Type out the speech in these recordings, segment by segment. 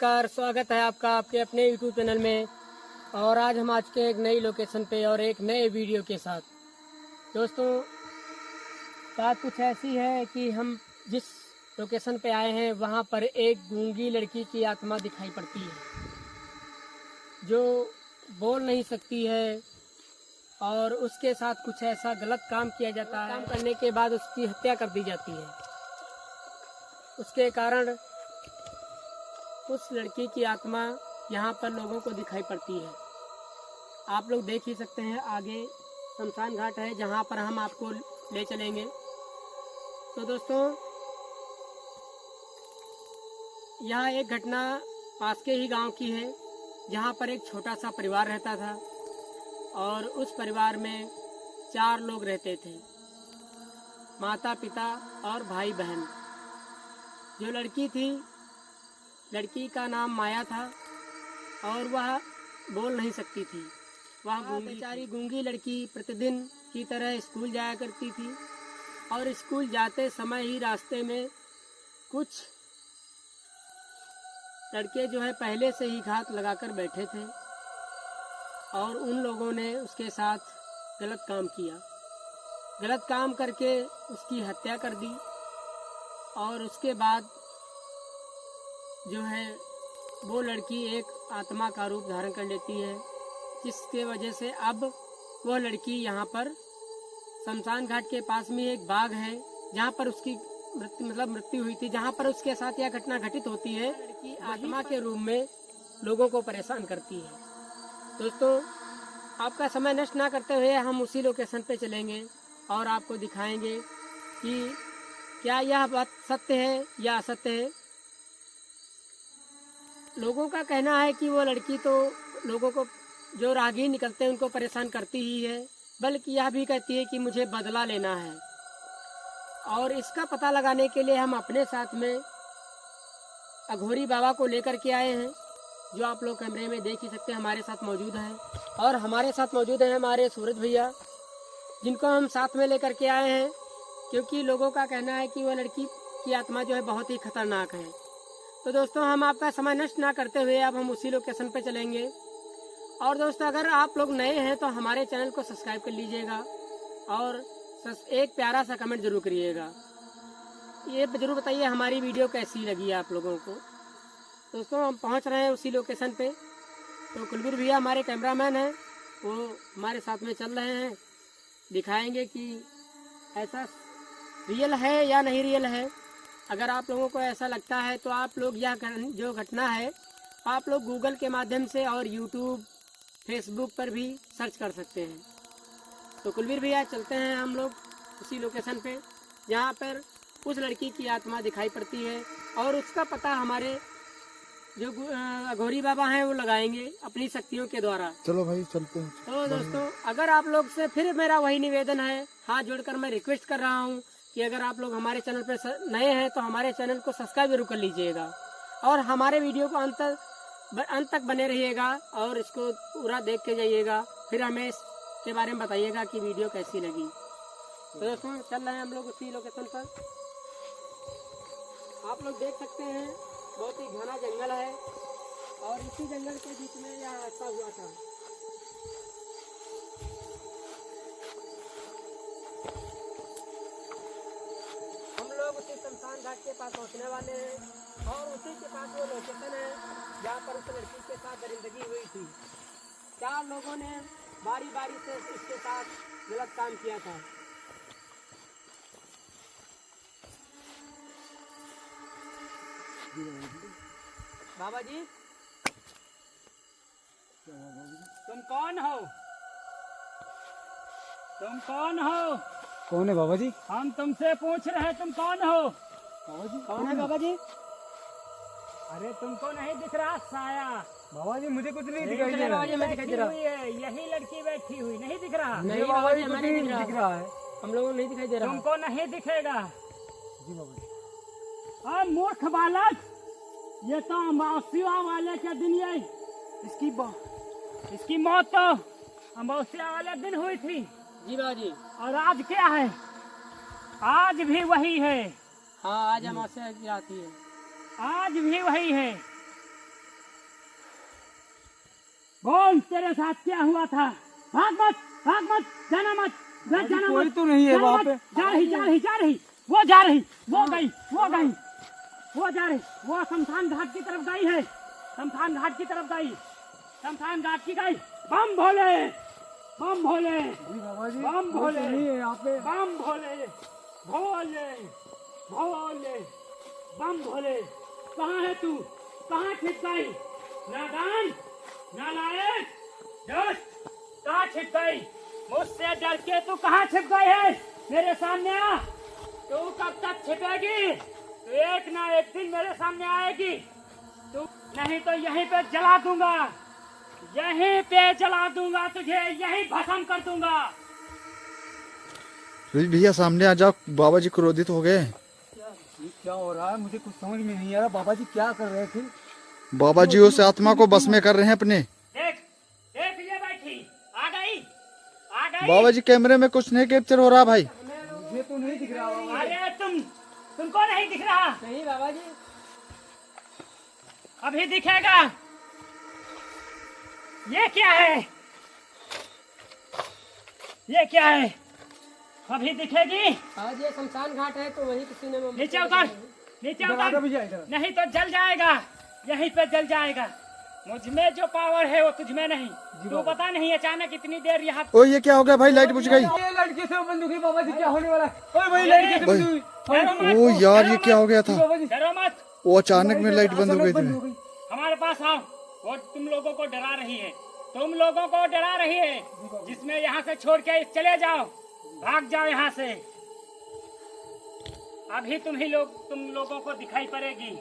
नमस्कार, स्वागत है आपका आपके अपने YouTube चैनल में। और आज हम आज के एक नई लोकेशन पे और एक नए वीडियो के साथ। दोस्तों, बात कुछ ऐसी है कि हम जिस लोकेशन पे आए हैं वहाँ पर एक गूंगी लड़की की आत्मा दिखाई पड़ती है जो बोल नहीं सकती है और उसके साथ कुछ ऐसा गलत काम किया जाता है। काम करने के बाद उसकी हत्या कर दी जाती है। उसके कारण उस लड़की की आत्मा यहाँ पर लोगों को दिखाई पड़ती है। आप लोग देख ही सकते हैं, आगे शमशान घाट है जहाँ पर हम आपको ले चलेंगे। तो दोस्तों, यह एक घटना पास के ही गांव की है जहाँ पर एक छोटा सा परिवार रहता था और उस परिवार में 4 लोग रहते थे, माता पिता और भाई बहन। जो लड़की थी, लड़की का नाम माया था और वह बोल नहीं सकती थी। वह बेचारी गूंगी लड़की प्रतिदिन की तरह स्कूल जाया करती थी और स्कूल जाते समय ही रास्ते में कुछ लड़के जो है पहले से ही घात लगाकर बैठे थे और उन लोगों ने उसके साथ गलत काम किया। गलत काम करके उसकी हत्या कर दी और उसके बाद जो है वो लड़की एक आत्मा का रूप धारण कर लेती है, जिसके वजह से अब वह लड़की यहाँ पर शमशान घाट के पास में एक बाग है जहाँ पर उसकी मृत्यु हुई थी, जहाँ पर उसके साथ यह घटना घटित होती है। लड़की आत्मा के रूप में लोगों को परेशान करती है। दोस्तों, आपका समय नष्ट ना करते हुए हम उसी लोकेशन पे चलेंगे और आपको दिखाएंगे कि क्या यह बात सत्य है या असत्य है। लोगों का कहना है कि वो लड़की तो लोगों को, जो राहगीर निकलते हैं उनको परेशान करती ही है, बल्कि यह भी कहती है कि मुझे बदला लेना है। और इसका पता लगाने के लिए हम अपने साथ में अघोरी बाबा को लेकर के आए हैं, जो आप लोग कैमरे में देख ही सकते हैं हमारे साथ मौजूद हैं। और हमारे साथ मौजूद हैं हमारे सूरज भैया, जिनको हम साथ में लेकर के आए हैं क्योंकि लोगों का कहना है कि वह लड़की की आत्मा जो है बहुत ही खतरनाक है। तो दोस्तों, हम आपका समय नष्ट ना करते हुए अब हम उसी लोकेशन पे चलेंगे। और दोस्तों, अगर आप लोग नए हैं तो हमारे चैनल को सब्सक्राइब कर लीजिएगा और एक प्यारा सा कमेंट जरूर करिएगा। ये जरूर बताइए हमारी वीडियो कैसी लगी आप लोगों को। दोस्तों, हम पहुंच रहे हैं उसी लोकेशन पे। तो कुलबीर भैया हमारे कैमरामैन हैं, वो हमारे साथ में चल रहे हैं, दिखाएंगे कि ऐसा रियल है या नहीं रियल है। अगर आप लोगों को ऐसा लगता है तो आप लोग यह जो घटना है आप लोग गूगल के माध्यम से और यूट्यूब, फेसबुक पर भी सर्च कर सकते हैं। तो कुलबीर भैया, चलते हैं हम लोग उसी लोकेशन पे जहाँ पर उस लड़की की आत्मा दिखाई पड़ती है और उसका पता हमारे जो अघोरी बाबा हैं वो लगाएंगे अपनी शक्तियों के द्वारा। चलो भाई, चलते हैं। तो दोस्तों, अगर आप लोग से फिर मेरा वही निवेदन है, हाथ जोड़कर मैं रिक्वेस्ट कर रहा हूँ कि अगर आप लोग हमारे चैनल पर नए हैं तो हमारे चैनल को सब्सक्राइब जरूर कर लीजिएगा और हमारे वीडियो को अंत तक बने रहिएगा और इसको पूरा देख के जाइएगा। फिर हमें इसके बारे में बताइएगा कि वीडियो कैसी लगी। तो दोस्तों, चल रहे हैं हम लोग उसी लोकेशन पर। आप लोग देख सकते हैं बहुत ही घना जंगल है और इसी जंगल के बीच में यह रास्ता हुआ था। उसी शमशान घाट के पास पहुंचने वाले हैं और उसी के पास वो लोकेशन है जहाँ पर उस लड़की के साथ दरिंदगी हुई थी। 4 लोगों ने बारी बारी से इसके साथ गलत काम किया था। बाबा जी, तुम कौन हो? तुम कौन हो? कौन है बाबा जी? हम तुमसे पूछ रहे हैं, तुम कौन हो? बाबा जी कौन है बाबा जी? अरे तुमको नहीं दिख रहा साया? बाबा जी, मुझे कुछ नहीं दिखाई दे रहा। यही लड़की बैठी हुई नहीं दिख रहा? नहीं बाबा जी, कुछ नहीं दिख रहा है। हम लोगों को नहीं दिखाई दे रहा। तुमको नहीं दिखेगा? जी बाबा जी। मूर्ख बालक, ये तो अमावस्या वाले के दिन ये इसकी मौत तो अमावस्या वाले दिन हुई थी। जी बाबा जी। और आज क्या है? आज भी वही है। हाँ, आज अमावस्या की रात ही है। आज भी वही है। बोल तेरे साथ क्या हुआ था? भाग मत, जाना मत, जाना कोई मत, तो नहीं है जाना वहाँ मत। पे। जा रही, वो जा रही, वो गई, वो जा रही, वो शमशान घाट की तरफ गई है, शमशान घाट की गई। बम भोले, जी बाबा जी, बम कोई भोले, तो नहीं है यहाँ पे। बम भोले, बम भोले। कहाँ है तू? कहाँ छिप गई? नादान, नालायक, दुष्ट, कहाँ छिप गई? मुझसे डर के तू कहाँ छिप गई है? मेरे सामने आ। तू कब तक छिपेगी? तू एक ना एक दिन मेरे सामने आएगी। तू नहीं तो यहीं पे जला दूंगा, तुझे यहीं भस्म कर दूंगा। भैया सामने आ जाओ, बाबा जी क्रोधित हो गए। ये क्या हो रहा है? मुझे कुछ समझ में नहीं आ रहा। बाबा जी क्या कर रहे थे? बाबा जी उस आत्मा को बस में कर रहे हैं अपने। देख ये बैठी, आ गई। बाबा जी कैमरे में कुछ नहीं कैप्चर हो रहा भाई। मुझे तो नहीं दिख रहा बाबा। अरे तुमको नहीं दिख रहा? नहीं बाबा जी। अभी दिखेगा। ये क्या है? अभी दिखेगी। आज ये शमशान घाट है तो वहीं किसी ने नीचे उतर, इधर आ भैया, इधर। नहीं तो जल जाएगा, यहीं पे जल जाएगा। मुझ में जो पावर है वो तुझ में नहीं। तू पता नहीं अचानक इतनी देर यहाँ। ओ ये क्या हो गया भाई, लाइट बुझ गई। ये लड़के से बंद हो गई बाबा जी, क्या होने वाला है? ओए भाई लड़के से बंद हो गई। ओ यार ये क्या हो गया था? बाबा जी डरो मत, वो अचानक में लाइट बंद हो गई बंद थी। हो गई। हमारे पास आओ। वो तुम लोगों को डरा रही है, जिसमें यहाँ से छोड़ के चले जाओ, भाग जाओ यहाँ से। अभी तुम लोगों को दिखाई पड़ेगी।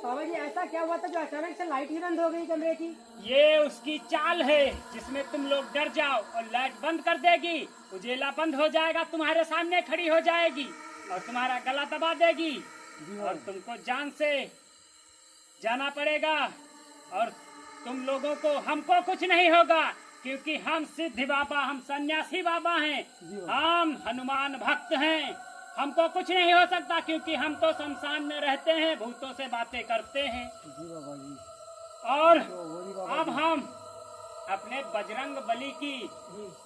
बाबा जी ऐसा क्या हुआ था जो अचानक से लाइट ही बंद हो गई कमरे की? ये उसकी चाल है जिसमें तुम लोग डर जाओ और लाइट बंद कर देगी। उजेला बंद हो जाएगा, तुम्हारे सामने खड़ी हो जाएगी और तुम्हारा गला दबा देगी और तुमको जान से जाना पड़ेगा। और तुम लोगों को, हमको कुछ नहीं होगा क्योंकि हम सिद्ध बाबा, हम सन्यासी बाबा हैं, हम हनुमान भक्त हैं। हमको कुछ नहीं हो सकता क्योंकि हम तो शमशान में रहते हैं, भूतों से बातें करते हैं। जी बाबा जी। और अब हम अपने बजरंग बली की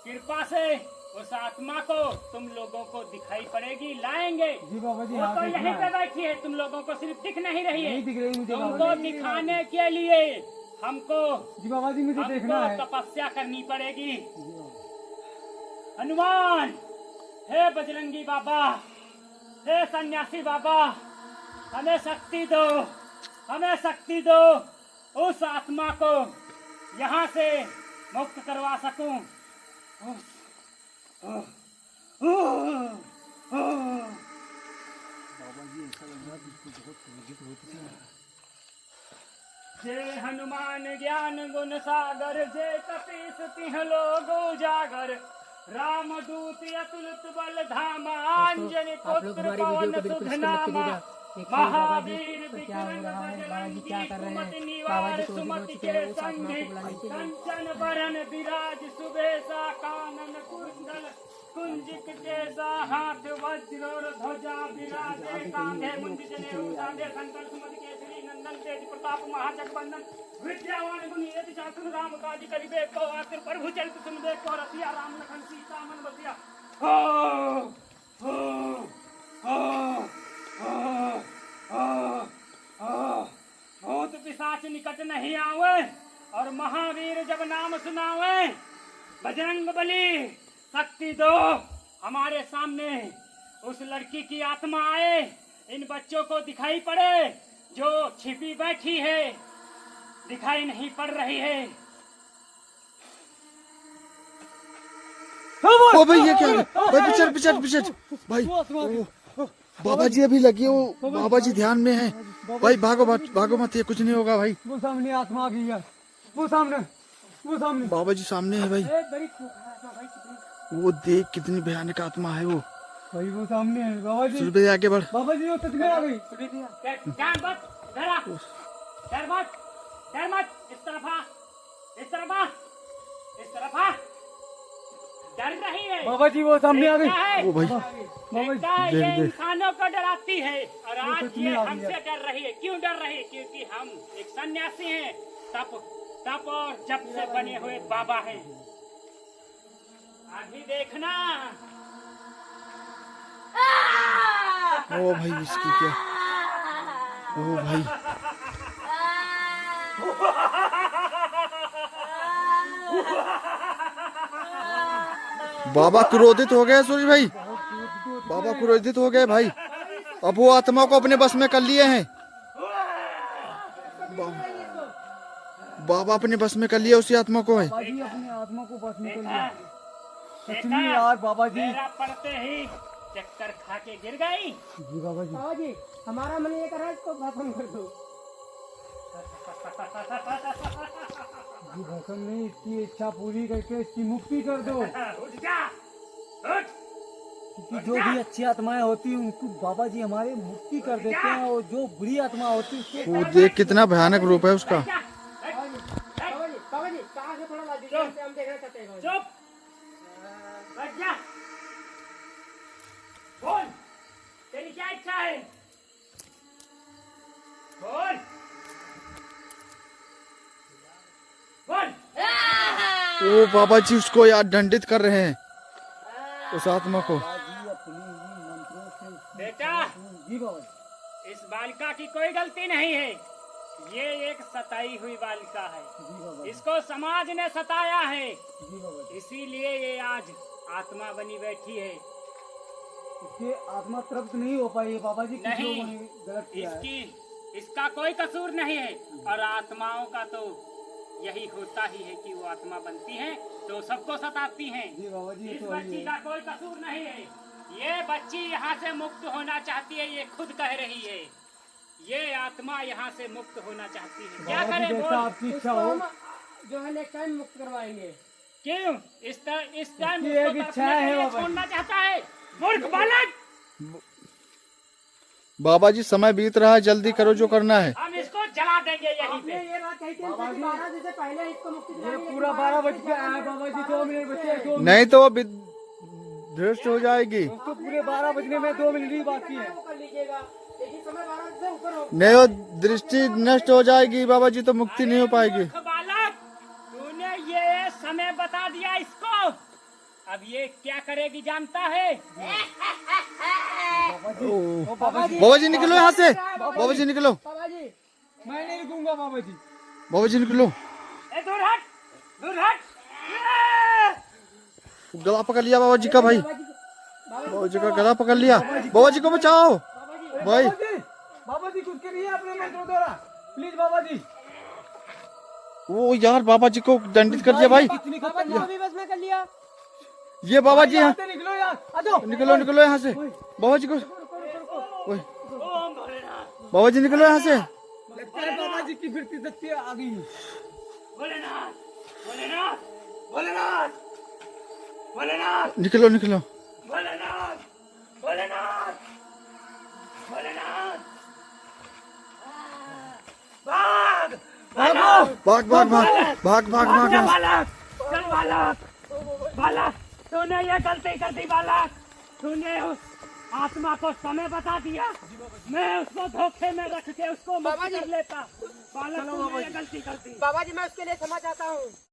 कृपा से उस आत्मा को तुम लोगों को दिखाई पड़ेगी, लाएंगे। जी बाबा जी, वो हाँ, तो देखना यहीं पे है। बैठी है, तुम लोगों को सिर्फ दिख नहीं रही है। नहीं दिख रही मुझे बाबा तुमको जी। दिखाने के लिए हमको जी बाबा जी मुझे देखना है। तपस्या करनी पड़ेगी। हनुमान, हे बजरंगी बाबा, हे सन्यासी बाबा, हमें शक्ति दो, उस आत्मा को यहाँ से मुक्त करवा सकूं। जय हनुमान ज्ञान गुण सागर, जय कपीस तिह लोग उजागर, राम दूत अतुलित बल धामा, अंजनी पुत्र पवन सुध नामा, महावीर विक्रम बजरंगी, कुमति निवार सुमति के संगी, कंचन बरन विराज सुबेसा, कानन कुंडल कुंजित केसा, हाथ वज्र और ध्वजा विराजे, कांधे मुंज जनेऊ साधे, शंकर सुमति केसरी नंदन, तेज प्रताप महाजगवंदन, विद्यावान गुणी यति चातुर, राम काज करिबे को आतुर, प्रभु चरित सुनबे को रसिया, राम लखन सीता मन बसिया। भूत पिशाच निकट नहीं आवे और महावीर जब नाम सुनावे। बजरंग बली शक्ति दो, हमारे सामने उस लड़की की आत्मा आए, इन बच्चों को दिखाई पड़े जो छिपी बैठी है, दिखाई नहीं पड़ रही है। ओ भाई ये क्या है भाई? पिछट भाई। बाबा जी अभी लगी हो, बाबा जी ध्यान में है भाई। भागो मत, ये कुछ नहीं होगा भाई। वो सामने आत्मा आ गई है, वो सामने बाबा जी सामने है भाई। वो देख कितनी भयानक आत्मा है वो भाई, वो सामने है बाबा जी। सुरभि आगे बढ़। बाबा जी वो सच में आ गई। डर मत, इस तरफ आ, डर रही है। बाबा जी वो सामने आ गई। ओ भाई देखता है, ये इंसानों को डराती है और आज ये हमसे डर रही है। क्यों डर रही है? क्योंकि हम एक सन्यासी हैं, तप और जप से बने हुए बाबा हैं। अभी देखना। ओ भाई इसकी क्या, ओ भाई बाबा क्रोधित हो गए सूरज भाई, बाबा क्रोधित हो गए भाई। अब वो आत्मा को अपने बस में कर लिए हैं, बाबा अपने बस में कर लिया उसी आत्मा को है। बाबा जी अपने आत्मा को बस में कर लिया। सच देखा? में यार बाबा जी। मेरा पढ़ते ही चक्कर खा के गिर गई। जी बाबा जी। बाबा जी हमारा मन ये कर रहा है इसको भस्म कर दो। जी भस्म नहीं, इसकी इच्छा पूरी करके इसकी मुक्ति कर दो। उठ जा, उठ। क्योंकि जो भी अच्छी आत्माएं होती हैं उनको बाबा जी हमारे मुक्ति कर देते हैं, और जो बुरी आत्मा होती है उसको वो देख कितना भयानक रूप है उसका। बाबा जी कहाँ से थोड़ा ला दीजिए, हम देखना चाहते हैं। चुप, बैठ जा। बोल, तेरी क्या इच्छा है? बोल, बोल। ओ बाबा जी उसको यार दंडित कर रहे हैं, उस आत्मा को। बेटा, जी बाबा जी। इस बालिका की कोई गलती नहीं है। ये एक सताई हुई बालिका है। जी बाबा जी। इसको समाज ने सताया है, जी बाबा जी। इसीलिए ये आज आत्मा बनी बैठी है। इसकी आत्मा तृप्त नहीं हो पाई है बाबा जी, कुछ नहीं। लोगों ने गलत किया है। इसका कोई कसूर नहीं है। और आत्माओं का तो यही होता ही है कि वो आत्मा बनती हैं तो सबको सताती हैं। जी बाबा जी, ये इस तो वही बच्ची है। का कोई कसूर नहीं है। ये बच्ची यहाँ से मुक्त होना चाहती है, ये खुद कह रही है। ये आत्मा यहाँ से मुक्त होना चाहती है। क्या बाबा जी, करे जैसा बोल? आपकी इच्छा उसको हो। हम जो है नेक्स्ट टाइम मुक्त करवाएंगे। क्यों इस टाइम इसकी उसको एक तो इच्छा अपने है लिए बाबा जी। छोड़ना चाहता है। मूर्ख बालक, बाबा जी समय बीत रहा है, जल्दी करो जो करना है। हम इसको जला देंगे यहीं आपने पे। ये बात कही थी बाबा हमसे कि जी। 12 दिन से पहले इसको मुक्ति ये दिलानी है। पूरा 12 बज के आया बाबा जी, 2 मिनट बचे हैं, 2 मिनट। नहीं तो वो भ्रष्ट हो जाएगी। उसको पूरे 12 बजने में 2 मिनट ही बाकी है। वो कर लीजिएगा, लेकिन समय 12 से ऊपर हो। नहीं वो दृष्टि नष्ट हो जाएगी बाबा जी, तो मुक्ति नहीं हो पाएगी। मूर्ख बालक, तूने ये समय बता दिया इसको। अब ये क्या करेगी जानता है? ओ बाबा जी, बाबा जी निकलो यहाँ से, बाबा जी निकलो, बाबा जी मैं नहीं रुकूंगा बाबा जी। बाबा जी निकलो। ए दूर हट, दूर हट। गला पकड़ लिया बाबा जी का भाई, बाबा जी का गला पकड़ लिया। बाबा जी को बचाओ भाई। बाबा जी कुछ करिए अपने मंत्रों द्वारा, प्लीज बाबा जी। वो यार बाबा जी को दंडित कर दिया भाई। कितनी बाबा जी को भी बस में कर लिया। ये बाबा जी यहाँ निकलो यार, आ जाओ। निकलो, निकलो यहाँ से बाबा जी को। ओए, ओम भोलेनाथ, बाबा जी निकलो यहाँ से। लगता है बाबा जी की फिरती शक्ति आ गई। भोलेनाथ, भोलेनाथ, भोलेनाथ, भोलेनाथ, निकलो निकलो। भोलेनाथ, भोलेनाथ, भोलेनाथ। भाग, भागो। भाग भाग भाग भाग भाग भाग चल भाग। बालक, चल बालक, बालक, तूने ये गलती कर दी बालक। तूने उस आत्मा को समय बता दिया। मैं उसको धोखे में रख के उसको मुक्त कर लेता। बालक, तूने ये गलती कर दी। बाबा जी मैं उसके लिए क्षमा चाहता हूँ।